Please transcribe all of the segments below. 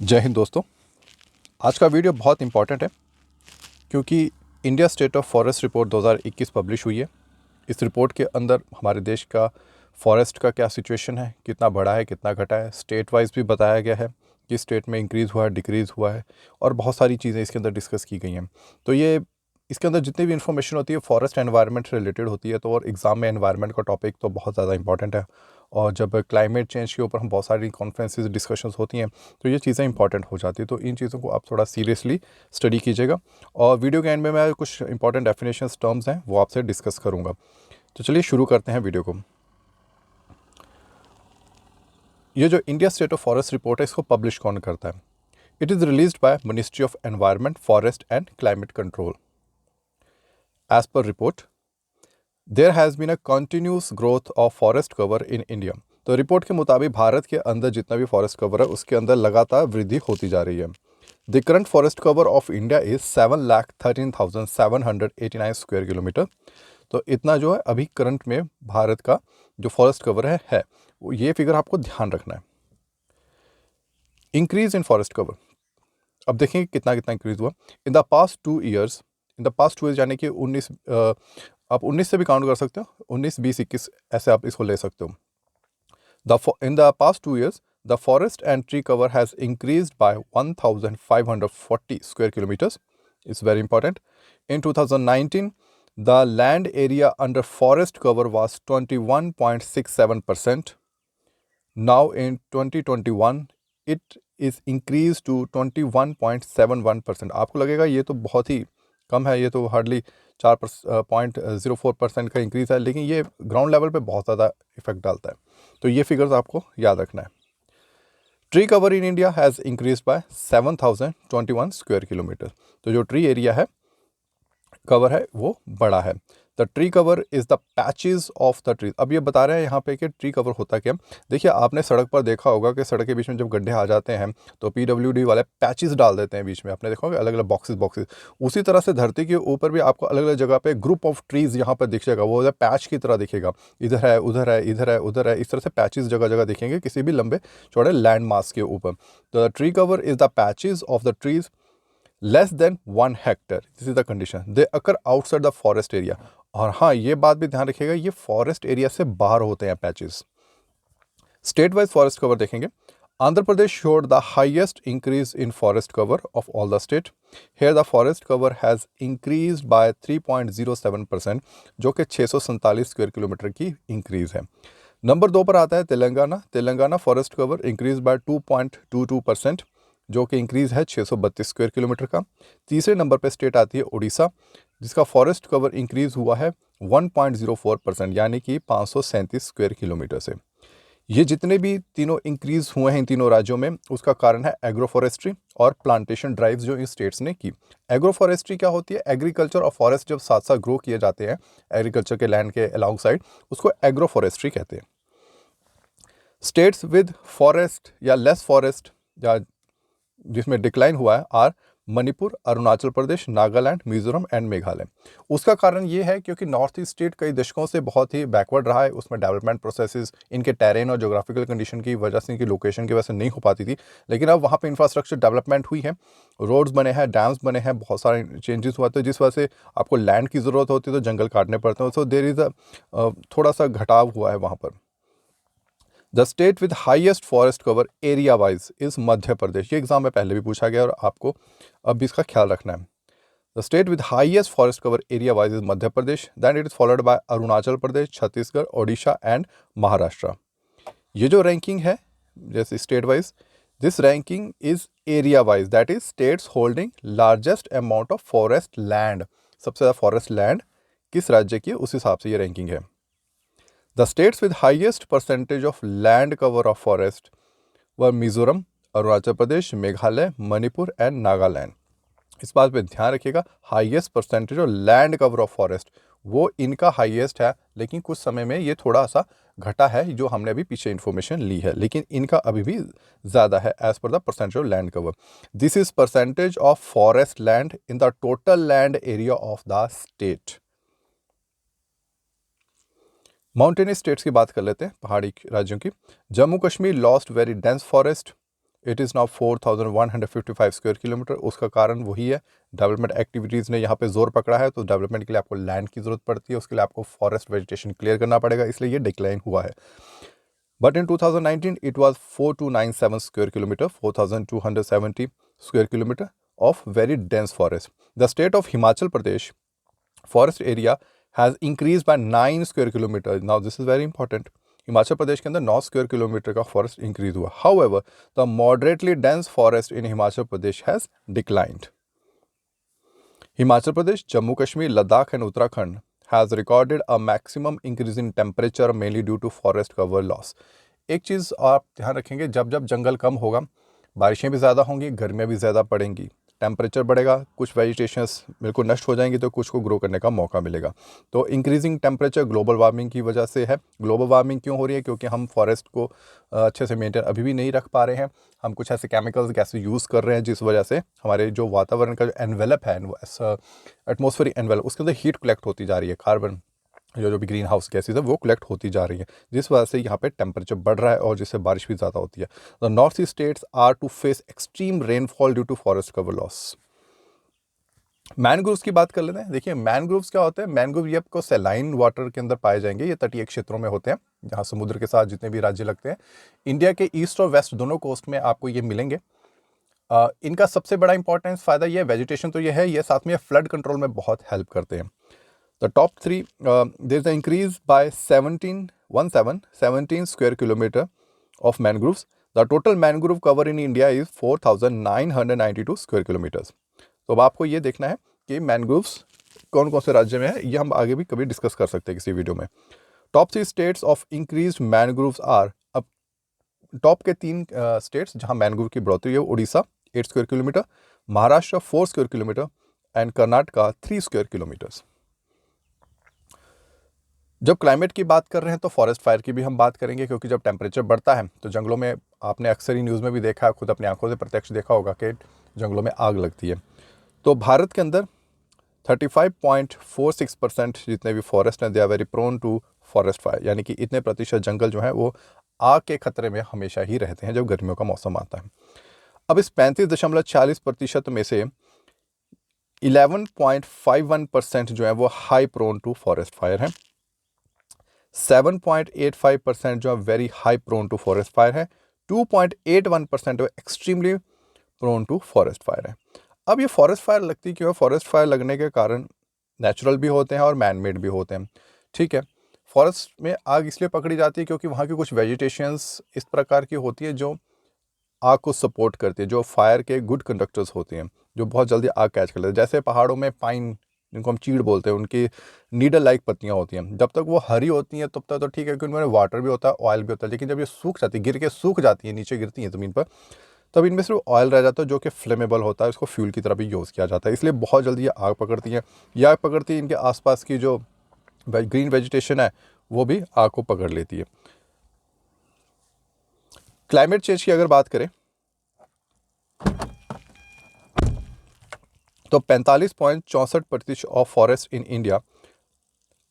जय हिंद दोस्तों। आज का वीडियो बहुत इंपॉर्टेंट है क्योंकि India state of forest report 2021 publish हुई है। इस रिपोर्ट के अंदर हमारे देश का फॉरेस्ट का क्या सिचुएशन है, कितना बढ़ा है, कितना घटा है, स्टेट वाइज भी बताया गया है कि स्टेट में इंक्रीज़ हुआ है, डिक्रीज़ हुआ है और बहुत सारी चीज़ें इसके अंदर डिस्कस की गई हैं। तो ये इसके अंदर जितनी भी इन्फॉर्मेशन होती है फॉरेस्ट एनवायरनमेंट से रिलेटेड होती है। तो और एग्ज़ाम में एनवायरनमेंट का टॉपिक तो बहुत ज़्यादा इंपॉर्टेंट है और जब क्लाइमेट चेंज के ऊपर हम बहुत सारी कॉन्फ्रेंसेस डिस्कशंस होती हैं तो ये चीज़ें इंपॉर्टेंट हो जाती है। तो इन चीज़ों को आप थोड़ा सीरियसली स्टडी कीजिएगा और वीडियो के एंड में मैं कुछ इंपॉर्टेंट डेफिनेशंस टर्म्स हैं वो आपसे डिस्कस करूँगा। तो चलिए शुरू करते हैं वीडियो को। ये जो India state of forest report है इसको पब्लिश कौन करता है? It is released by ministry of environment, forest and climate control. As per report there has been a continuous growth of forest cover in India. तो report के मुताबिक भारत के अंदर जितना भी फॉरेस्ट कवर है उसके अंदर लगातार वृद्धि होती जा रही है। The current forest cover of India is 7,13,789 square kilometre. तो इतना जो है अभी करंट में भारत का जो फॉरेस्ट कवर है वो ये फिगर आपको ध्यान रखना है। इंक्रीज इन फॉरेस्ट कवर, अब देखेंगे कितना कितना इंक्रीज हुआ in the past 2 years. In the past 2 years यानी कि 19, आप 19 से भी काउंट कर सकते हो, 19, 20, 21 ऐसे आप इसको ले सकते हो। In the past 2 years, the forest and tree cover has increased by 1,540 square kilometers. It's very important. In 2019, the land area under forest cover was 21.67%. Now in 2021, it is increased to 21.71%. आपको लगेगा ये तो बहुत ही कम है, ये तो hardly 4.04% का increase है, लेकिन ये ग्राउंड लेवल पे बहुत ज़्यादा इफेक्ट डालता है। तो ये फिगर्स आपको याद रखना है। Tree cover in India has increase bye 7,021 square kilometre. तो जो ट्री एरिया है, कवर है, वो बड़ा है। The tree cover is the patches of the tree. अब ये बता रहे हैं यहाँ पे कि ट्री कवर होता क्या। देखिए आपने सड़क पर देखा होगा कि सड़क के बीच में जब गड्ढे आ जाते हैं तो PWD वाले पैचेस डाल देते हैं बीच में, आपने देखा होगा अलग अलग बॉक्सेस। उसी तरह से धरती के ऊपर भी आपको अलग अलग जगह पे ग्रुप ऑफ ट्रीज़ यहाँ पर दिखेगा, वो पैच की तरह दिखेगा, इधर है, उधर है, इधर है, उधर है, इस तरह से पैचेस जगह जगह दिखेंगे किसी भी लंबे चौड़े लैंड मास के ऊपर। तो the tree cover is the patches of the trees less than 1 Hector, this is the condition, they occur outside the forest area. और हाँ, ये बात भी ध्यान रखिएगा, ये फॉरेस्ट एरिया से बाहर होते हैं patches. State wise forest cover देखेंगे, Andhra Pradesh showed the highest increase in forest cover of all the state. Here the forest cover has increase by 3.07%, जो कि 647 स्क्वायर किलोमीटर की इंक्रीज है। नंबर 2 पर आता है Telangana forest cover increase by 2.22%, जो कि इंक्रीज़ है 632 स्क्वायर किलोमीटर का। तीसरे नंबर पर स्टेट आती है उड़ीसा, जिसका फॉरेस्ट कवर इंक्रीज़ हुआ है 1.04%, यानी कि 537 स्क्वायर किलोमीटर से। ये जितने भी तीनों इंक्रीज़ हुए हैं इन तीनों राज्यों में, उसका कारण है एग्रो फॉरेस्ट्री और प्लांटेशन ड्राइव्स जो इन स्टेट्स ने की। एग्रो फॉरेस्ट्री क्या होती है? एग्रीकल्चर और फॉरेस्ट जब साथ साथ ग्रो किए जाते हैं एग्रीकल्चर के लैंड के अलॉन्ग साइड, उसको एग्रो फॉरेस्ट्री कहते हैं। स्टेट्स विद फॉरेस्ट या लेस फॉरेस्ट या जिसमें डिक्लाइन हुआ है आर मणिपुर, अरुणाचल प्रदेश, नागालैंड, मिजोरम एंड मेघालय। उसका कारण ये है क्योंकि नॉर्थ ईस्ट स्टेट कई दशकों से बहुत ही बैकवर्ड रहा है, उसमें डेवलपमेंट प्रोसेसेस इनके टेरेन और जोग्राफिकल कंडीशन की वजह से, इनकी लोकेशन की वजह से नहीं हो पाती थी। लेकिन अब वहाँ पे इंफ्रास्ट्रक्चर डेवलपमेंट हुई है, रोड्स बने हैं, डैम्स बने हैं, बहुत सारे चेंजेस हुआ, तो जिस वजह से आपको लैंड की ज़रूरत होती है तो जंगल काटने पड़ते हैं। सो देयर इज़ थोड़ा सा घटाव हुआ है वहाँ पर। The state with highest forest cover area wise is Madhya Pradesh. ये एग्जाम में पहले भी पूछा गया और आपको अब भी इसका ख्याल रखना है। The state with highest forest cover area wise is Madhya Pradesh, then it is followed by Arunachal Pradesh, Chhattisgarh, Odisha and Maharashtra. ये जो रैंकिंग है जैसे state wise, this ranking is area wise, that is states holding largest amount of forest land. सबसे ज़्यादा forest land किस राज्य की, उस हिसाब से ये रैंकिंग है। The states with highest percentage of land cover of forest were Mizoram, Arunachal Pradesh, Meghalaya, Manipur and Nagaland. इस बात पे ध्यान रखिएगा, highest percentage of land cover of forest वो इनका हाईएस्ट है, लेकिन कुछ समय में ये थोड़ा सा घटा है जो हमने अभी पीछे इन्फॉर्मेशन ली है, लेकिन इनका अभी भी ज़्यादा है as per the percentage of land cover. This is percentage of forest land in the total land area of the state. Mountainous states की बात कर लेते हैं, पहाड़ी राज्यों की। Jammu Kashmir lost very dense forest, it is now 4155 square kilometre. उसका कारण वही है, डेवलपमेंट एक्टिविटीज़ ने यहाँ पे जोर पकड़ा है, तो डेवलपमेंट के लिए आपको लैंड की ज़रूरत पड़ती है, उसके लिए आपको फॉरेस्ट वेजिटेशन क्लियर करना पड़ेगा, इसलिए ये डिक्लाइन हुआ है। But in 2019 it was 4297 square kilometer, 4270 square kilometer of very dense forest. The state of Himachal Pradesh forest area has increased by 9 square kilometer. Now this is very important. Himachal Pradesh के अंदर 9 square kilometre का forest increase हुआ। However the moderately dense forest in Himachal Pradesh has declined. Himachal Pradesh, Jammu Kashmir, Ladakh and Uttarakhand has recorded a maximum increase in temperature mainly due to forest cover loss. एक चीज़ आप ध्यान रखेंगे, जब जब जंगल कम होगा बारिशें भी ज़्यादा होंगी, गर्मियाँ भी ज़्यादा पड़ेंगी, टेम्परेचर बढ़ेगा, कुछ वेजिटेशंस बिल्कुल नष्ट हो जाएंगी तो कुछ को ग्रो करने का मौका मिलेगा। तो इंक्रीजिंग टेम्परेचर ग्लोबल वार्मिंग की वजह से है। ग्लोबल वार्मिंग क्यों हो रही है? क्योंकि हम फॉरेस्ट को अच्छे से मेंटेन अभी भी नहीं रख पा रहे हैं। हम कुछ ऐसे केमिकल्स गैसेस यूज़ कर रहे हैं जिस वजह से हमारे जो वातावरण का जो एनवेलप है, एटमॉस्फेरिक एनवेलप, उसके अंदर हीट कलेक्ट होती जा रही है, कार्बन जो भी ग्रीन हाउस गैसेज है वो कलेक्ट होती जा रही है, जिस वजह से यहाँ पे टेम्परेचर बढ़ रहा है और जिससे बारिश भी ज़्यादा होती है। The north east states are to face extreme rainfall due to forest cover loss. Mangroves की बात कर लेते हैं। देखिए मैनग्रोव्स क्या होते हैं? मैनग्रोव ये आपको सैलाइन वाटर के अंदर पाए जाएंगे, ये तटीय क्षेत्रों में होते हैं जहाँ समुद्र के साथ जितने भी राज्य लगते हैं। इंडिया के ईस्ट और वेस्ट दोनों कोस्ट में आपको ये मिलेंगे। इनका सबसे बड़ा इंपॉर्टेंस फ़ायदा ये वेजिटेशन तो ये है, ये साथ में फ्लड कंट्रोल में बहुत हेल्प करते हैं। The top three, there's an increase by 17 square kilometer of mangroves. The total mangrove cover in India is 4,992 square kilometers. तो अब आपको ये देखना है कि मैनग्रोव्स कौन कौन से राज्य में है, ये हम आगे भी कभी डिस्कस कर सकते हैं किसी वीडियो में। Top 3 states of increase mangroves are, अब टॉप के 3 स्टेट्स जहाँ मैनग्रोव की बढ़ोतरी है, Orissa 8 square kilometre, Maharashtra 4 square kilometre and Karnataka 3 square kilometres. जब क्लाइमेट की बात कर रहे हैं तो फॉरेस्ट फायर की भी हम बात करेंगे, क्योंकि जब टेम्परेचर बढ़ता है तो जंगलों में, आपने अक्सर ही न्यूज़ में भी देखा है, खुद अपनी आंखों से प्रत्यक्ष देखा होगा कि जंगलों में आग लगती है। तो भारत के अंदर 35.46% जितने भी फॉरेस्ट हैं, they are very prone to forest fire, यानी कि इतने प्रतिशत जंगल जो हैं वो आग के खतरे में हमेशा ही रहते हैं जब गर्मियों का मौसम आता है। अब इस 35.40% में से 11.51% जो है वो high prone to forest fire हैं, 7.85% जो है very high prone to forest fire है, 2.81% जो extremely prone to forest fire है। अब ये फॉरेस्ट फायर लगती क्यों है? फॉरेस्ट फायर लगने के कारण नेचुरल भी होते हैं और मैन मेड भी होते हैं। ठीक है, फॉरेस्ट में आग इसलिए पकड़ी जाती है क्योंकि वहाँ की कुछ वेजिटेशंस इस प्रकार की होती है जो आग को सपोर्ट करती है, जो फायर के गुड कंडक्टर्स होते हैं, जो बहुत जल्दी आग कैच कर लेते हैं। जैसे पहाड़ों में पाइन, जिनको हम चीड़ बोलते हैं, उनकी नीडल लाइक पत्तियां होती हैं, जब तक वो हरी होती हैं तब तक तो ठीक है, क्योंकि उनमें वाटर भी होता है, ऑयल भी होता है। लेकिन जब ये सूख जाती है, गिर के सूख जाती है, नीचे गिरती हैं ज़मीन पर, तब इनमें सिर्फ ऑयल रह जाता है जो कि फ्लेमेबल होता है, इसको फ्यूल की तरह भी यूज़ किया जाता है, इसलिए बहुत जल्दी ये आग पकड़ती हैं। ये आग पकड़ती है, इनके आसपास की जो ग्रीन वेजिटेशन है वो भी आग को पकड़ लेती है। क्लाइमेट चेंज की अगर बात करें तो 45.64% of forest in India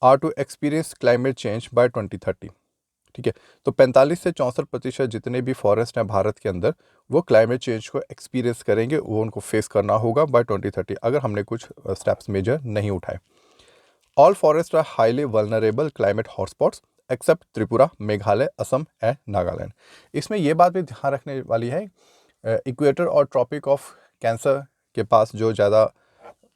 are to experience climate change by 2030। ठीक है, तो 45 से 64% जितने भी फॉरेस्ट हैं भारत के अंदर वो क्लाइमेट चेंज को एक्सपीरियंस करेंगे, वो उनको फेस करना होगा बाय 2030 अगर हमने कुछ स्टेप्स मेजर नहीं उठाए। All forest are highly vulnerable climate hotspots except Tripura, Meghalaya, Assam and Nagaland. इसमें यह बात भी ध्यान रखने वाली है, इक्वेटर और ट्रॉपिक ऑफ कैंसर के पास जो ज़्यादा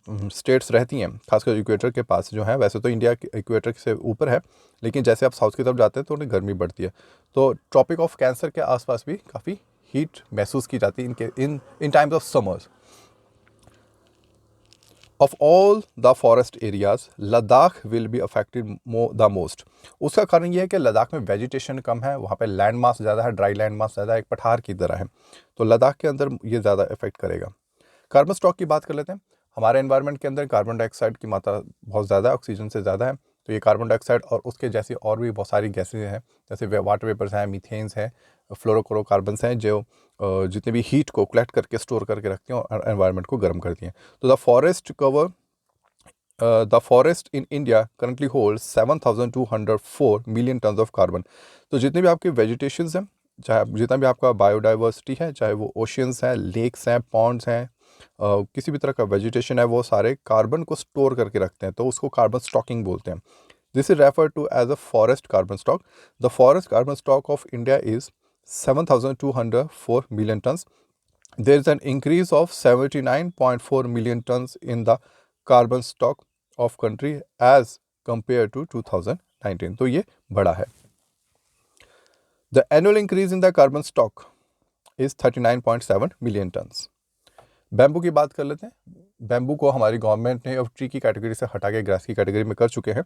स्टेट्स रहती हैं, खासकर इक्वेटर के पास जो है, वैसे तो इंडिया इक्वेटर से ऊपर है, लेकिन जैसे आप साउथ की तरफ जाते हैं तो उन्हें गर्मी बढ़ती है, तो ट्रॉपिक ऑफ कैंसर के आसपास भी काफ़ी हीट महसूस की जाती है in times of summers. Of all the forest areas Ladakh will be affected the most. उसका कारण ये है कि लद्दाख में वेजिटेशन कम है, वहाँ पे लैंड मास ज़्यादा है, ड्राई लैंड मास ज़्यादा है, एक पठार की तरह है, तो लद्दाख के अंदर ये ज़्यादा इफेक्ट करेगा। कार्बन स्टॉक की बात कर लेते हैं। हमारे एनवायरनमेंट के अंदर कार्बन डाइऑक्साइड की मात्रा बहुत ज़्यादा है, ऑक्सीजन से ज़्यादा है, तो ये कार्बन डाइऑक्साइड और उसके जैसी और भी बहुत सारी गैसेज हैं, जैसे वाटर वेपर्स हैं, मीथेन्स हैं, फ्लोरोक्लोरोकार्बन्स हैं, जो जितने भी हीट को कलेक्ट करके स्टोर करके रखती हैं और एनवायरनमेंट को गर्म करती हैं। तो the forest in India currently hold 7,204 million tons of carbon. तो जितने भी आपके वेजिटेशंस हैं चाहे जितना भी आपका बायोडाइवर्सिटी है, चाहे वो ओशियंस हैं, लेक्स हैं, पॉन्ड्स हैं, किसी भी तरह का वेजिटेशन है, वो सारे कार्बन को स्टोर करके रखते हैं, तो उसको कार्बन स्टॉकिंग बोलते हैं। This is refer to as a forest carbon stock. The forest carbon stock of India is 7,204 million tons. There is an increase of 79.4 million tons in the carbon stock of country as compared to 2019. तो ये बड़ा है। The annual increase in the carbon stock is 39.7 million tons. Bamboo की बात कर लेते हैं। Bamboo को हमारी गवर्नमेंट ने अब ट्री की कैटेगरी से हटा के ग्रास की कैटेगरी में कर चुके हैं,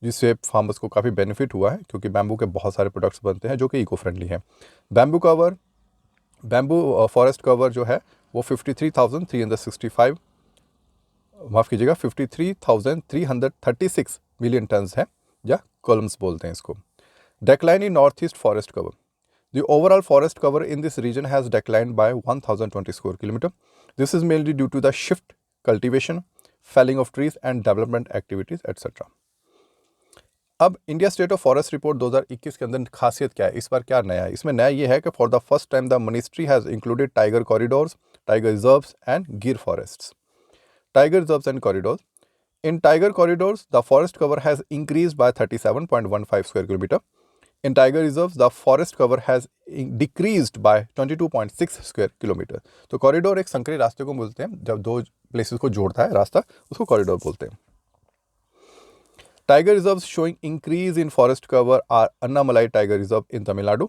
जिससे फार्मर्स को काफ़ी बेनिफिट हुआ है, क्योंकि बैम्बू के बहुत सारे प्रोडक्ट्स बनते हैं जो कि इको फ्रेंडली हैं। बैम्बू फॉरेस्ट कवर जो है वो 53,365 माफ़ कीजिएगा 53,336 मिलियन टन्स है, या कॉलम्स बोलते हैं इसको। Decline in north east forest cover. The overall forest cover in this region has declined by 1,020 square kilometer. This is mainly due to the shift, cultivation, felling of trees and development activities, etc. अब India state of forest report 2021 के अंदर खासियत क्या है, इस बार क्या नया है? इसमें नया ये है कि for the first time the ministry has included tiger corridors, tiger reserves and Gir forests. Tiger reserves and corridors. In tiger corridors, the forest cover has increased by 37.15 square kilometer. In tiger reserves, the forest cover has decreased by 22.6 square kilometer. तो corridor एक संकरी रास्ते को बोलते हैं, जब दो places को जोड़ता है रास्ता, उसको कॉरिडोर बोलते हैं। Tiger reserves showing increase in forest cover are Annamalai Tiger Reserve in Tamil Nadu,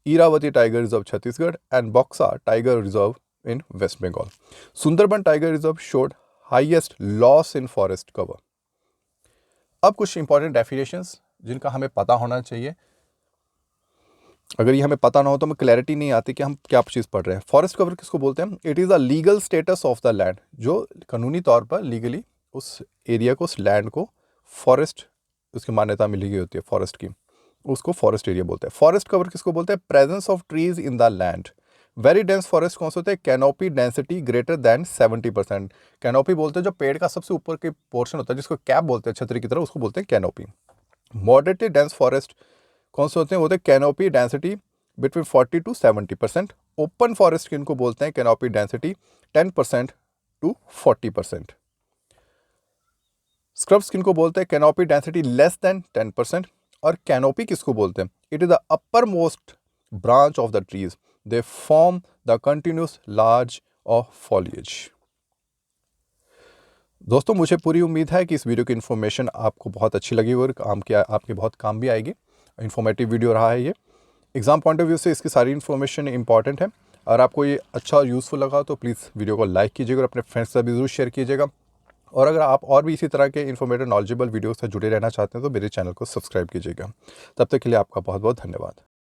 Iravati Tiger Reserve Chhattisgarh, and Boxa Tiger Reserve in West Bengal. Sundarban Tiger Reserve showed highest loss in forest cover. अब कुछ important definitions जिनका हमें पता होना चाहिए। अगर ये हमें पता ना हो तो हमें क्लैरिटी नहीं आती कि हम क्या चीज़ पढ़ रहे हैं। फॉरेस्ट कवर किसको बोलते हैं? It is a legal status of the land, जो कानूनी तौर पर लीगली उस एरिया को, उस लैंड को फॉरेस्ट, उसकी मान्यता मिली गई होती है फॉरेस्ट की, उसको फॉरेस्ट एरिया बोलते हैं। फॉरेस्ट कवर किसको बोलते हैं? Presence of trees in the land. Very dense forest कौन से होते हैं? Canopy density greater than 70%। Canopy बोलते हैं जो पेड़ का सबसे ऊपर के पोर्शन होता है, जिसको कैप बोलते हैं, छतरी की तरह, उसको बोलते हैं कैनोपी। मॉडरेटली डेंस फॉरेस्ट कौन से होते हैं? वो होते हैं canopy density between 40 to 70%। Open forest किनको बोलते हैं? Canopy density 10% to 40%। स्क्रब्स किनको बोलते हैं? Canopy density less than 10%। और कैनोपी किसको बोलते हैं? It is the upper most branch of the trees, they form the continuous large of foliage. दोस्तों, मुझे पूरी उम्मीद है कि इस वीडियो की इन्फॉर्मेशन आपको बहुत अच्छी लगी और आपके बहुत काम भी आएगी। इन्फॉर्मेटिव वीडियो रहा है ये। एग्जाम पॉइंट ऑफ व्यू से इसकी सारी इन्फॉर्मेशन इंपॉर्टेंट है। और आपको ये अच्छा और यूज़फुल लगा तो प्लीज़ वीडियो को लाइक कीजिएगा और अपने फ्रेंड्स से भी ज़रूर शेयर कीजिएगा। और अगर आप और भी इसी तरह के इन्फॉर्मेटिव नॉलेजेबल वीडियो से जुड़े रहना चाहते हैं तो मेरे चैनल को सब्सक्राइब कीजिएगा। तब तक के लिए आपका बहुत बहुत धन्यवाद।